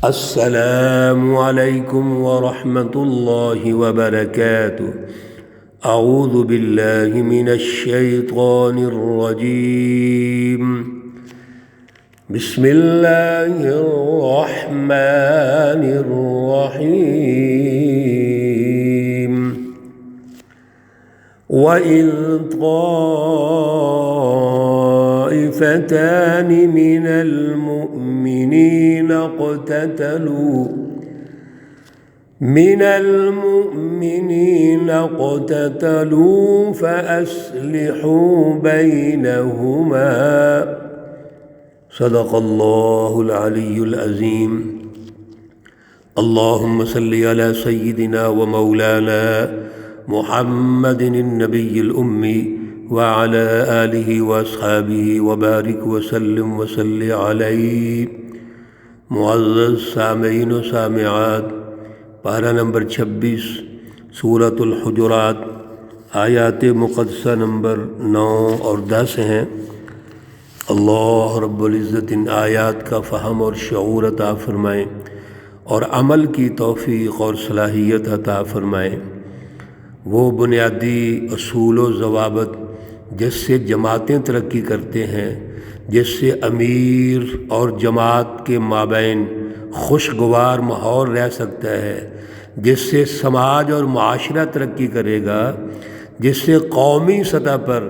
السلام علیکم ورحمۃ اللہ وبرکاتہ۔ اعوذ باللہ من الشیطان الرجیم، بسم اللہ الرحمن الرحیم۔ وَإِذْ طَائِفَتَانِ مِنَ الْمُؤْمِنِينَ اقْتَتَلُوا فَأَصْلِحُوا بَيْنَهُمَا۔ صدق اللہ العلی العظیم۔ اللہم صلی علی سیدنا و مولانا محمد النبی الأمی وعلی آلہ واصحابہ وبارک وسلم وصلی علیہ۔ معزز سامعین و سامعات، پارہ نمبر 26 سورۃ الحجرات، آیات مقدسہ نمبر 9 اور 10 ہیں۔ اللہ رب العزت ان آیات کا فہم اور شعور عطا فرمائیں اور عمل کی توفیق اور صلاحیت عطا فرمائیں۔ وہ بنیادی اصول و ضوابط جس سے جماعتیں ترقی کرتے ہیں، جس سے امیر اور جماعت کے مابین خوشگوار ماحول رہ سکتا ہے، جس سے سماج اور معاشرہ ترقی کرے گا، جس سے قومی سطح پر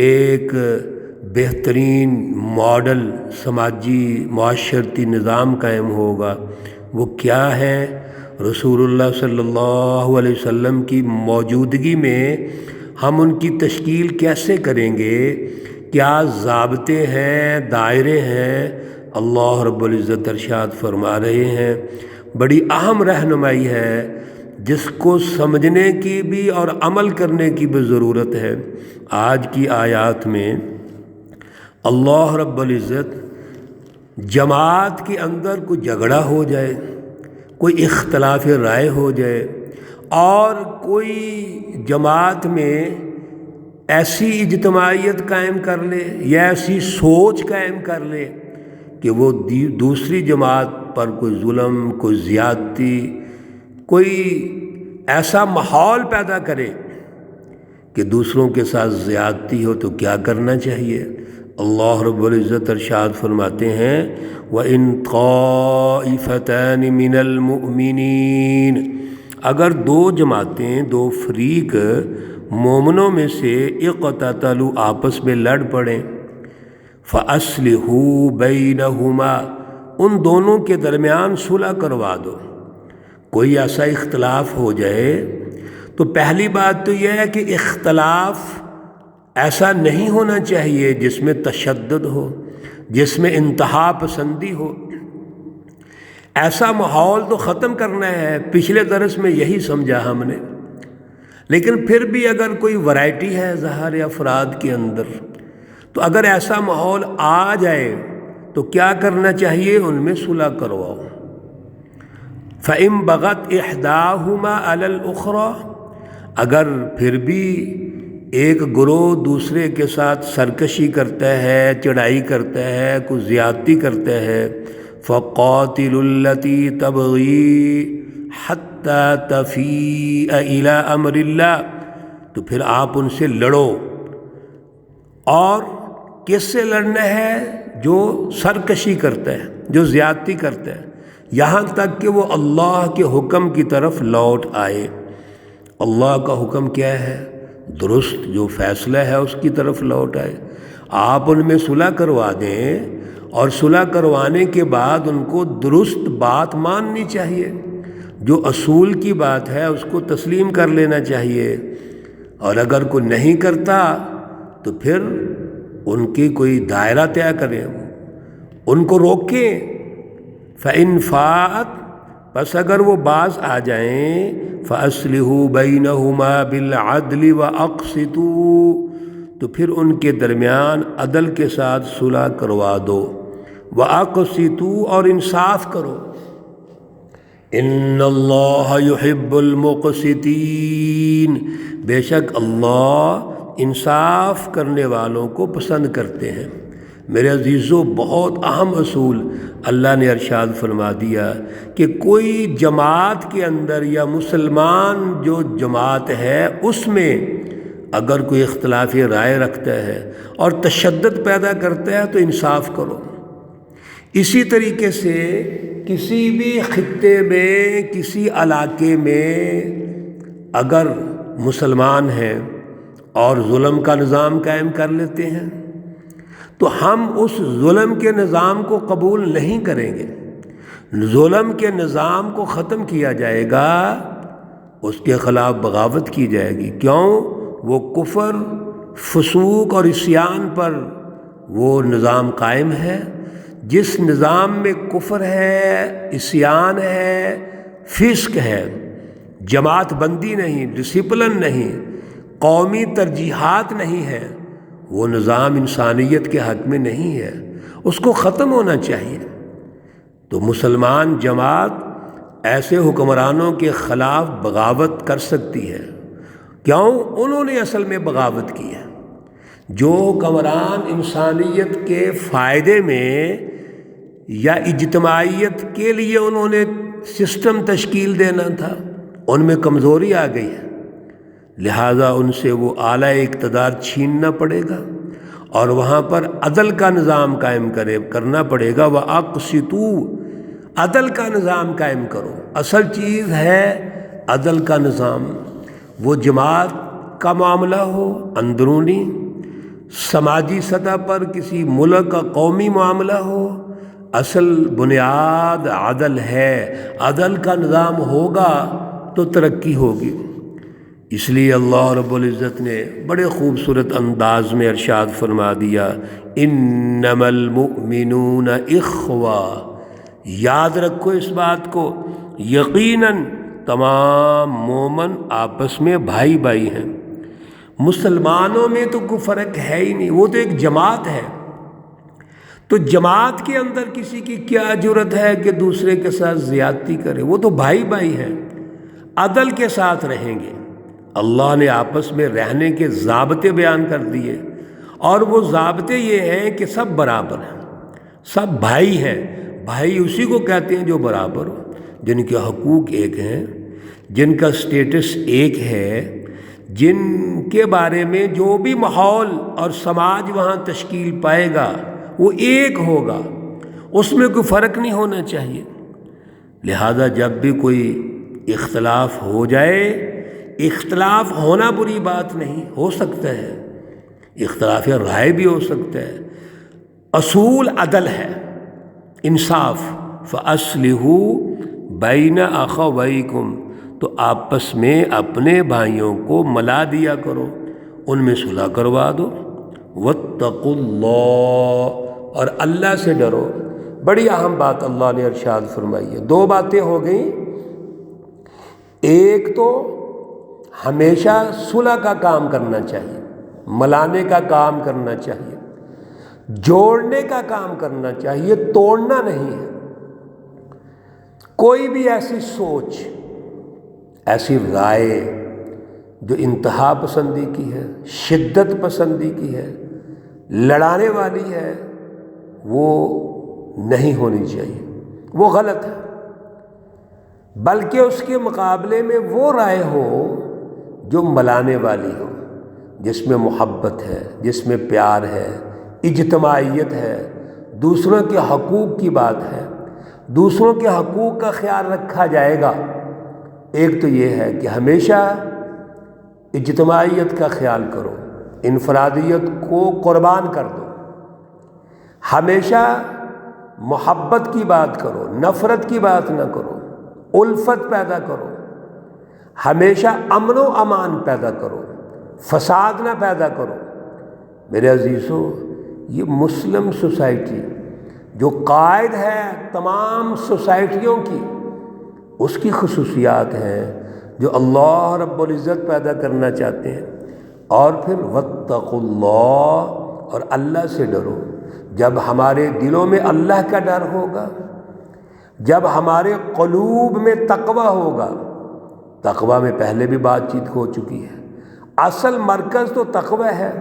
ایک بہترین ماڈل سماجی معاشرتی نظام قائم ہوگا، وہ کیا ہے؟ رسول اللہ صلی اللہ علیہ وسلم کی موجودگی میں ہم ان کی تشکیل کیسے کریں گے؟ کیا ضابطے ہیں، دائرے ہیں؟ اللہ رب العزت ارشاد فرما رہے ہیں، بڑی اہم رہنمائی ہے جس کو سمجھنے کی بھی اور عمل کرنے کی بھی ضرورت ہے۔ آج کی آیات میں اللہ رب العزت جماعت کے اندر کوئی جھگڑا ہو جائے، کوئی اختلاف رائے ہو جائے اور کوئی جماعت میں ایسی اجتماعیت قائم کر لے یا ایسی سوچ قائم کر لے کہ وہ دوسری جماعت پر کوئی ظلم، کوئی زیادتی، کوئی ایسا ماحول پیدا کرے کہ دوسروں کے ساتھ زیادتی ہو، تو کیا کرنا چاہیے؟ اللہ رب العزت ارشاد فرماتے ہیں، وَإِن طَائِفَتَانِ مِنَ الْمُؤْمِنِينَ، اگر دو جماعتیں، دو فریق مومنوں میں سے اقتتلوا آپس میں لڑ پڑیں، فَأَصْلِحُوا بَيْنَهُمَا، ان دونوں کے درمیان صلح کروا دو۔ کوئی ایسا اختلاف ہو جائے تو پہلی بات تو یہ ہے کہ اختلاف ایسا نہیں ہونا چاہیے جس میں تشدد ہو، جس میں انتہا پسندی ہو۔ ایسا ماحول تو ختم کرنا ہے، پچھلے درس میں یہی سمجھا ہم نے۔ لیکن پھر بھی اگر کوئی ورائٹی ہے ظاہر افراد کے اندر، تو اگر ایسا ماحول آ جائے تو کیا کرنا چاہیے؟ ان میں صلح کرواؤ۔ فَإِن بَغَتْ إِحْدَاهُمَا عَلَى الْأُخْرَى، اگر پھر بھی ایک گروہ دوسرے کے ساتھ سرکشی کرتا ہے، چڑھائی کرتا ہے، کوئی زیادتی کرتا ہے، فَقَاتِلُوا الَّتِي تَبْغِي حَتَّى تَفِيءَ إِلَىٰ أَمْرِ اللَّهِ، تو پھر آپ ان سے لڑو۔ اور کس سے لڑنا ہے؟ جو سرکشی کرتا ہے، جو زیادتی کرتا ہے، یہاں تک کہ وہ اللہ کے حکم کی طرف لوٹ آئے۔ اللہ کا حکم کیا ہے؟ درست جو فیصلہ ہے اس کی طرف لوٹ آئے۔ آپ ان میں صلح کروا دیں اور صلح کروانے کے بعد ان کو درست بات ماننی چاہیے، جو اصول کی بات ہے اس کو تسلیم کر لینا چاہیے، اور اگر کوئی نہیں کرتا تو پھر ان کی کوئی دائرہ طے کریں، ان کو روکیں۔ فَإِن فَاءَتْ، پس اگر وہ باز آ جائیں، فَأَصْلِحُوا بَيْنَهُمَا بِالْعَدْلِ وَأَقْسِطُوا، تو پھر ان کے درمیان عدل کے ساتھ صلح کروا دو، وَأَقْسِطُوا، اور انصاف کرو۔ إِنَّ اللَّهَ يُحِبُّ الْمُقْسِطِينَ، بے شک اللہ انصاف کرنے والوں کو پسند کرتے ہیں۔ میرے عزیزو بہت اہم اصول اللہ نے ارشاد فرما دیا کہ کوئی جماعت کے اندر یا مسلمان جو جماعت ہے اس میں اگر کوئی اختلاف رائے رکھتا ہے اور تشدد پیدا کرتا ہے تو انصاف کرو۔ اسی طریقے سے کسی بھی خطے میں کسی علاقے میں اگر مسلمان ہیں اور ظلم کا نظام قائم کر لیتے ہیں تو ہم اس ظلم کے نظام کو قبول نہیں کریں گے۔ ظلم کے نظام کو ختم کیا جائے گا، اس کے خلاف بغاوت کی جائے گی۔ کیوں؟ وہ کفر، فسوق اور عصیان پر وہ نظام قائم ہے۔ جس نظام میں کفر ہے، عصیان ہے، فسق ہے، جماعت بندی نہیں، ڈسپلن نہیں، قومی ترجیحات نہیں ہے، وہ نظام انسانیت کے حق میں نہیں ہے، اس کو ختم ہونا چاہیے۔ تو مسلمان جماعت ایسے حکمرانوں کے خلاف بغاوت کر سکتی ہے۔ کیوں؟ انہوں نے اصل میں بغاوت کی ہے۔ جو حکمران انسانیت کے فائدے میں یا اجتماعیت کے لیے انہوں نے سسٹم تشکیل دینا تھا، ان میں کمزوری آ گئی ہے، لہٰذا ان سے وہ اعلیٰ اقتدار چھیننا پڑے گا اور وہاں پر عدل کا نظام قائم کرنا پڑے گا۔ وَأَقْسِطُوا، عدل کا نظام قائم کرو۔ اصل چیز ہے عدل کا نظام۔ وہ جماعت کا معاملہ ہو، اندرونی سماجی سطح پر کسی ملک کا قومی معاملہ ہو، اصل بنیاد عدل ہے۔ عدل کا نظام ہوگا تو ترقی ہوگی۔ اس لیے اللہ رب العزت نے بڑے خوبصورت انداز میں ارشاد فرما دیا، انما المؤمنون اخوہ۔ یاد رکھو اس بات کو، یقیناً تمام مومن آپس میں بھائی بھائی ہیں۔ مسلمانوں میں تو کوئی فرق ہے ہی نہیں، وہ تو ایک جماعت ہے۔ تو جماعت کے اندر کسی کی کیا جرت ہے کہ دوسرے کے ساتھ زیادتی کرے؟ وہ تو بھائی بھائی ہیں، عدل کے ساتھ رہیں گے۔ اللہ نے آپس میں رہنے کے ضابطے بیان کر دیے، اور وہ ضابطے یہ ہیں کہ سب برابر ہیں، سب بھائی ہیں۔ بھائی اسی کو کہتے ہیں جو برابر ہو، جن کے حقوق ایک ہیں، جن کا سٹیٹس ایک ہے، جن کے بارے میں جو بھی ماحول اور سماج وہاں تشکیل پائے گا وہ ایک ہوگا، اس میں کوئی فرق نہیں ہونا چاہیے۔ لہذا جب بھی کوئی اختلاف ہو جائے، اختلاف ہونا بری بات نہیں، ہو سکتا ہے اختلاف رائے بھی ہو سکتا ہے، اصول عدل ہے، انصاف۔ فَأَصْلِحُوا بَيْنَ أَخَوَيْكُمْ، تو آپس میں اپنے بھائیوں کو ملا دیا کرو، ان میں صلح کروا دو۔ وَاتَّقُوا اللَّهَ، اور اللہ سے ڈرو۔ بڑی اہم بات اللہ نے ارشاد فرمائی ہے۔ دو باتیں ہو گئیں، ایک تو ہمیشہ صلح کا کام کرنا چاہیے، ملانے کا کام کرنا چاہیے، جوڑنے کا کام کرنا چاہیے، توڑنا نہیں ہے۔ کوئی بھی ایسی سوچ، ایسی رائے جو انتہا پسندی کی ہے، شدت پسندی کی ہے، لڑانے والی ہے، وہ نہیں ہونی چاہیے، وہ غلط ہے۔ بلکہ اس کے مقابلے میں وہ رائے ہو جو ملانے والی ہو، جس میں محبت ہے، جس میں پیار ہے، اجتماعیت ہے، دوسروں کے حقوق کی بات ہے، دوسروں کے حقوق کا خیال رکھا جائے گا۔ ایک تو یہ ہے کہ ہمیشہ اجتماعیت کا خیال کرو، انفرادیت کو قربان کر دو، ہمیشہ محبت کی بات کرو، نفرت کی بات نہ کرو، الفت پیدا کرو، ہمیشہ امن و امان پیدا کرو، فساد نہ پیدا کرو۔ میرے عزیزو، یہ مسلم سوسائٹی جو قائد ہے تمام سوسائٹیوں کی، اس کی خصوصیات ہیں جو اللہ رب العزت پیدا کرنا چاہتے ہیں۔ اور پھر واتقوا اللہ، اور اللہ سے ڈرو۔ جب ہمارے دلوں میں اللہ کا ڈر ہوگا، جب ہمارے قلوب میں تقوی ہوگا، تقوی میں پہلے بھی بات چیت ہو چکی ہے، اصل مرکز تو تقوی ہے۔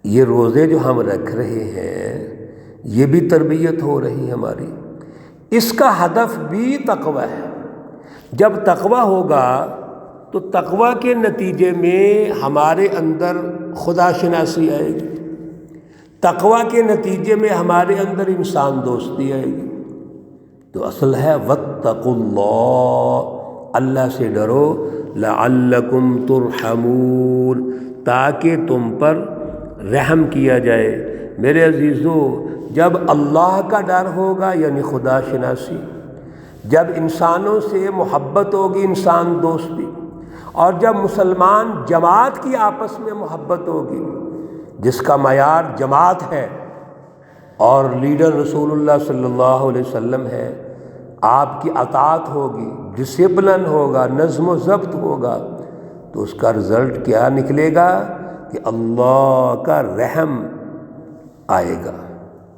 یہ روزے جو ہم رکھ رہے ہیں یہ بھی تربیت ہو رہی ہماری، اس کا ہدف بھی تقوی ہے۔ جب تقوی ہوگا تو تقوی کے نتیجے میں ہمارے اندر خدا شناسی آئے گی، تقوی کے نتیجے میں ہمارے اندر انسان دوستی آئے گی۔ تو اصل ہے واتقوا اللہ، اللہ سے ڈرو، لعلکم ترحمون، تاکہ تم پر رحم کیا جائے۔ میرے عزیزو، جب اللہ کا ڈر ہوگا یعنی خدا شناسی، جب انسانوں سے محبت ہوگی انسان دوستی، اور جب مسلمان جماعت کی آپس میں محبت ہوگی جس کا معیار جماعت ہے اور لیڈر رسول اللہ صلی اللہ علیہ وسلم ہے، آپ کی اطاعت ہوگی، ڈسپلن ہوگا، نظم و ضبط ہوگا، تو اس کا رزلٹ کیا نکلے گا کہ اللہ کا رحم آئے گا،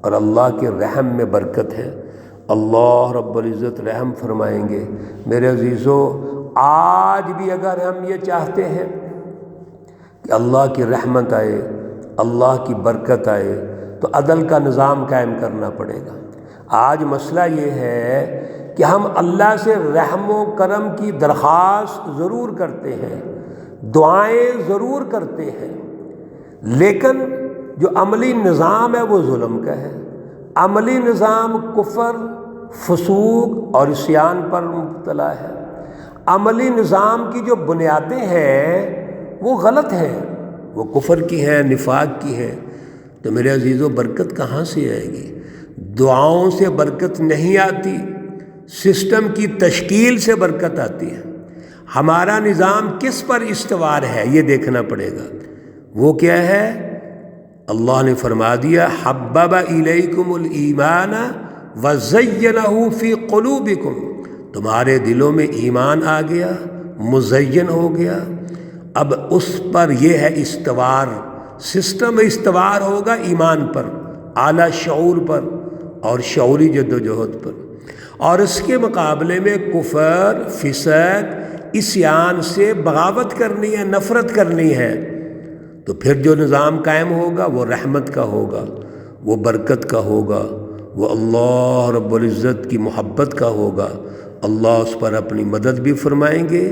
اور اللہ کے رحم میں برکت ہے، اللہ رب العزت رحم فرمائیں گے۔ میرے عزیزو، آج بھی اگر ہم یہ چاہتے ہیں کہ اللہ کی رحمت آئے، اللہ کی برکت آئے، تو عدل کا نظام قائم کرنا پڑے گا۔ آج مسئلہ یہ ہے کہ ہم اللہ سے رحم و کرم کی درخواست ضرور کرتے ہیں، دعائیں ضرور کرتے ہیں، لیکن جو عملی نظام ہے وہ ظلم کا ہے، عملی نظام کفر، فسوق اور عصیان پر مبتلا ہے، عملی نظام کی جو بنیادیں ہیں وہ غلط ہیں، وہ کفر کی ہیں، نفاق کی ہیں۔ تو میرے عزیزو، برکت کہاں سے آئے گی؟ دعاؤں سے برکت نہیں آتی، سسٹم کی تشکیل سے برکت آتی ہے۔ ہمارا نظام کس پر استوار ہے یہ دیکھنا پڑے گا۔ وہ کیا ہے؟ اللہ نے فرما دیا حبب الیکم الایمان وزینہ فی قلوبکم، تمہارے دلوں میں ایمان آ گیا، مزین ہو گیا۔ اب اس پر یہ ہے استوار، سسٹم استوار ہوگا ایمان پر، اعلیٰ شعور پر اور شعوری جد و جہد پر، اور اس کے مقابلے میں کفر، فسق، عصیان سے بغاوت کرنی ہے، نفرت کرنی ہے۔ تو پھر جو نظام قائم ہوگا وہ رحمت کا ہوگا، وہ برکت کا ہوگا، وہ اللہ رب العزت کی محبت کا ہوگا۔ اللہ اس پر اپنی مدد بھی فرمائیں گے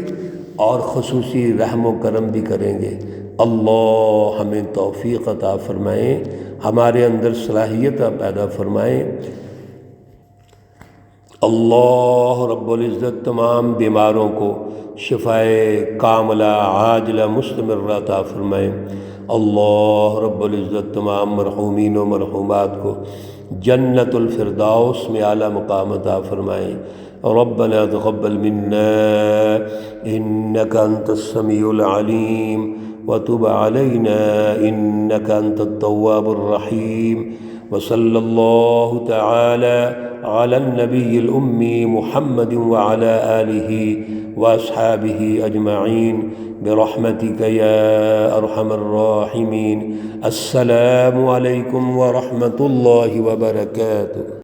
اور خصوصی رحم و کرم بھی کریں گے۔ اللہ ہمیں توفیق عطا فرمائیں، ہمارے اندر صلاحیت پیدا فرمائیں۔ اللہ رب العزت تمام بیماروں کو شفائے کاملہ عاجلہ مستمرہ عطا فرمائیں۔ اللہ رب العزت تمام مرحومین و مرحومات کو جنت الفردوس میں اعلیٰ مقام عطا فرمائیں۔ ربنا تقبل منا انك انت السميع العليم وتب علينا انك انت التواب الرحيم، وصلى الله تعالى على النبي الأمي محمد وعلى آله وأصحابه أجمعين برحمتك يا أرحم الراحمين۔ السلام عليكم ورحمة الله وبركاته۔